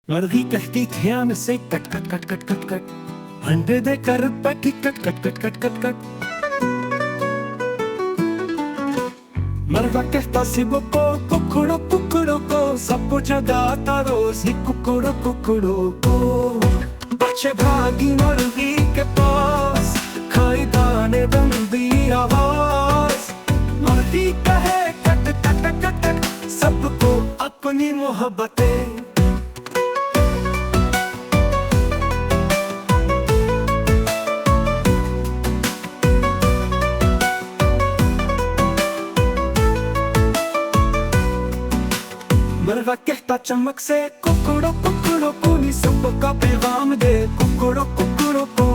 मर्गी कहती ध्यान से कट कट कट कट कट कट, अंडे देकर पैटी कट कट कट कट कट कट। मरगा कहता शिव को कुकड़ो कुकड़ो को, सबको जगाता रोज ही कुकड़ो कुकड़ो को। बच्चे भागी मर्गी के पास, खाई दाने बंदी आवाज। मर्गी कहे कट कट कट कट, सबको अपनी मोहब्बतें। मरगा कहता चमक से कुकड़ो कुकड़ो को, नी सबका पैगाम दे कुकड़ो कुकड़ो को।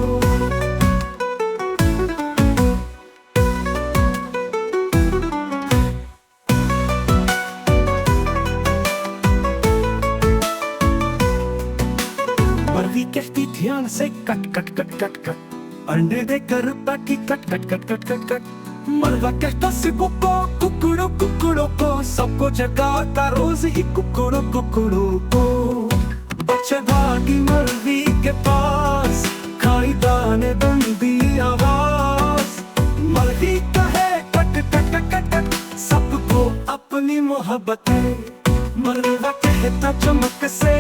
मर्गी कहती ध्यान से कट कट कट कट कट, अंडे देकर पैटी कट कट कट कट कट कट। मरगा कहता शिव को कुकड़ो कुकड़ो को, सबको जगाता रोज ही कुकड़ो कुकड़ो को। बच्चे भागी मर्गी के पास, खाई दाने बंदी आवाज। मर्गी कहे कट कट कट कट, सबको अपनी मोहब्बतें। मरगा कहता चमक से